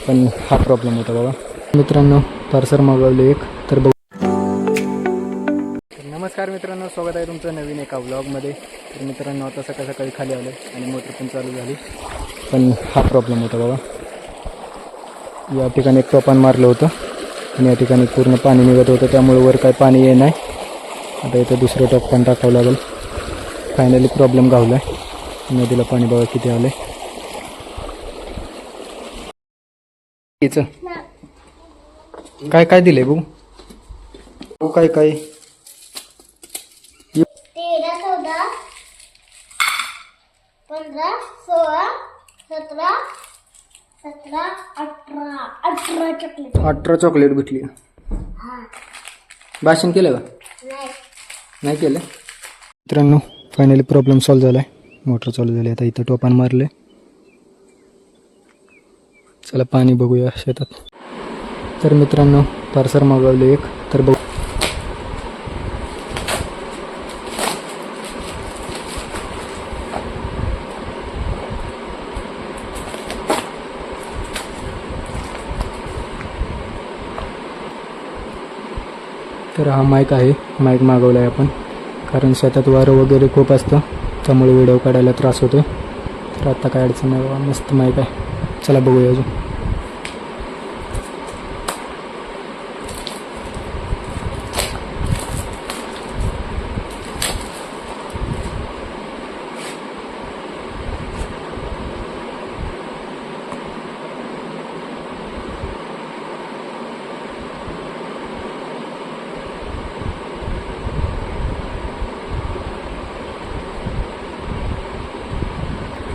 पण हा प्रॉब्लेम होता बाबा. मित्रांनो पार्सल मागवले एक तर बघू. नमस्कार मित्रांनो, स्वागत आहे तुमचं नवीन एका व्लॉगमध्ये. तर मित्रांनो आता सकाळी खाली आलं आणि मोटर पण चालू झाली, पण हा प्रॉब्लेम होता बाबा. या ठिकाणी एक टोपान मारलं होतं आणि या ठिकाणी पूर्ण पाणी निघत होतं, त्यामुळे वर काय पाणी येत नाही. आता इथं दुसरं टोपान टाकावं लागेल. फायनली प्रॉब्लेम गावला आहे. नदीला पाणी बघा किती आलं आहे. काय काय दिलंय बघू काय काय 13, 14, 15, 16, 17, 18 चॉकलेट. 18 चॉकलेट भेटली. भाषण केलं का? नाही केलं. मित्रांनो फायनली प्रॉब्लेम सॉल्व्ह झाला आहे. मोटर चालू झाली. आता इथं टोपान मारले. चला पाणी बघूया शेतात. तर मित्रांनो पार्सल मागवले एक तर बघू. तर हा माईक आहे. माईक मागवला आहे आपण, कारण शेतात वारं वगैरे खूप असतं, त्यामुळे व्हिडिओ काढायला त्रास होतो. तर आता काय अडचण नाही बाबा, मस्त माईक आहे. चला बघूया अजून.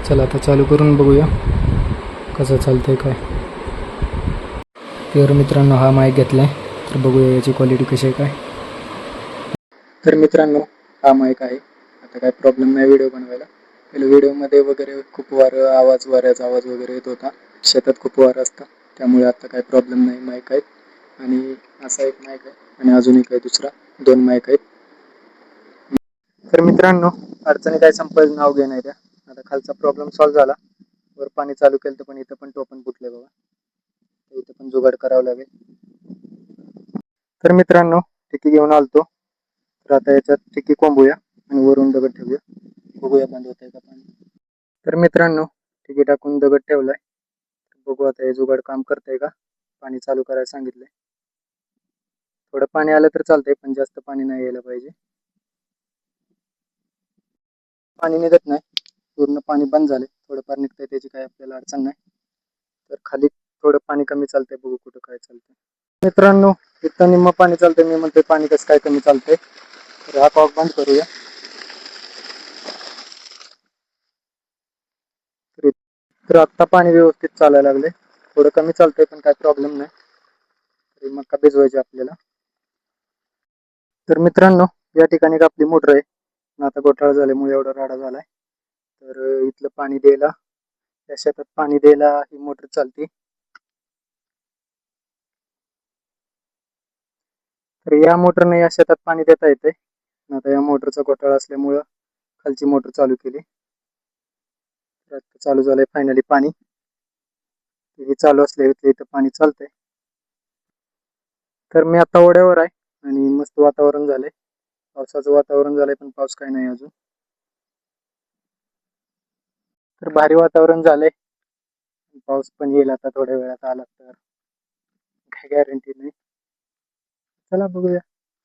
चला आता चालू करून बघूया कसं चालतंय काय. तर मित्रांनो हा माईक घेतला आहे, तर बघूया याची क्वालिटी कशी आहे काय. तर मित्रांनो हा माईक आहे. आता काय प्रॉब्लेम नाही व्हिडिओ बनवायला. पहिल्या व्हिडिओमध्ये वगैरे खूप वाऱ्याचा आवाज वगैरे येत होता. शेतात खूप वारं असतं, त्यामुळे आता काय प्रॉब्लेम नाही. माईक आहेत आणि असा एक माईक आहे आणि अजून एक आहे दुसरा. 2 माईक आहेत. तर मित्रांनो अडचणी काय संपायचं नाव घे नाही त्या. आता खालचा प्रॉब्लेम सॉल्व्ह झाला. वर पाणी चालू केलं, तर पण इथं पण टोपण फुटले बघा. इथं पण जुगाड करावं लागेल. तर मित्रांनो टिकी घेऊन आलतो. तर आता याच्यात टिकी कोंबूया आणि वरून दगड ठेवूया. बघूया बंद होतंय का पाणी. तर मित्रांनो टिकी टाकून दगड ठेवलाय. बघू आता हे जुगाड काम करतंय का. पाणी चालू करायला सांगितलंय. थोडं पाणी आलं तर चालतंय, पण जास्त पाणी नाही यायला पाहिजे. पाणी निघत नाही, पूर्ण पाणी बंद झाले. थोडंफार निघतंय, त्याची काय आपल्याला अडचण नाही. तर खाली थोडं पाणी कमी चालतंय, बघू कुठं काय चालतंय. मित्रांनो इथं निम्म पाणी चालतंय. मी म्हणतोय पाणी कसं काय कमी चालतंय. तर हा कॉक बंद करूया. तर आत्ता पाणी व्यवस्थित चालायला लागले. थोडं कमी चालतंय, पण काय प्रॉब्लेम नाही. तरी मका भिजवायची आपल्याला. तर मित्रांनो या ठिकाणी आपली मोटर आहे. आता घोटाळा झाल्यामुळे एवढा राडा झालाय. तर इथलं पाणी द्यायला, या शेतात पाणी द्यायला ही मोटर चालते. तर या मोटरने या शेतात पाणी देता येते. आता या मोटरचा घोटाळा असल्यामुळं खालची मोटर चालू केली. चालू झालंय फायनली पाणी. हे चालू असले इथं पाणी चालतंय. तर मी आता ओढ्यावर आहे आणि मस्त वातावरण झालंय. पावसाचं वातावरण झालंय, पण पाऊस काही नाही अजून. तर भारी वातावरण झालंय. पाऊस पण येईल आता थोड्या वेळात. आला तर काही गॅरंटी नाही. चला बघूया.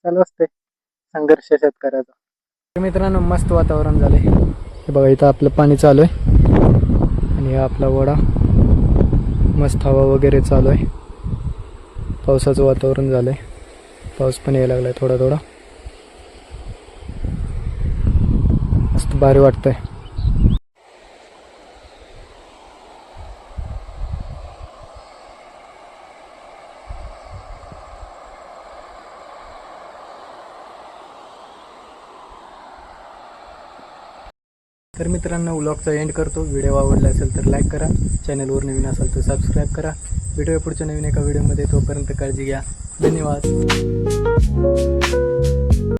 चालू असते संघर्ष शेतकऱ्याचा. मित्रांनो मस्त वातावरण झालंय. हे बघा इथं आपलं पाणी चालू आहे आणि हा आपला ओढा. मस्त हवा वगैरे चालू आहे. पावसाचं वातावरण झालंय. पाऊस पण यायला लागलाय थोडा थोडा. मस्त भारी वाटतंय. तर मित्रांनो व्लॉगचा एंड करतो. व्हिडिओ आवडला असेल तर लाईक करा. चॅनलवर नवीन असाल तर सबस्क्राईब करा. भेटूया पुढच्या नवीन एका व्हिडिओमध्ये. तोपर्यंत काळजी घ्या. धन्यवाद.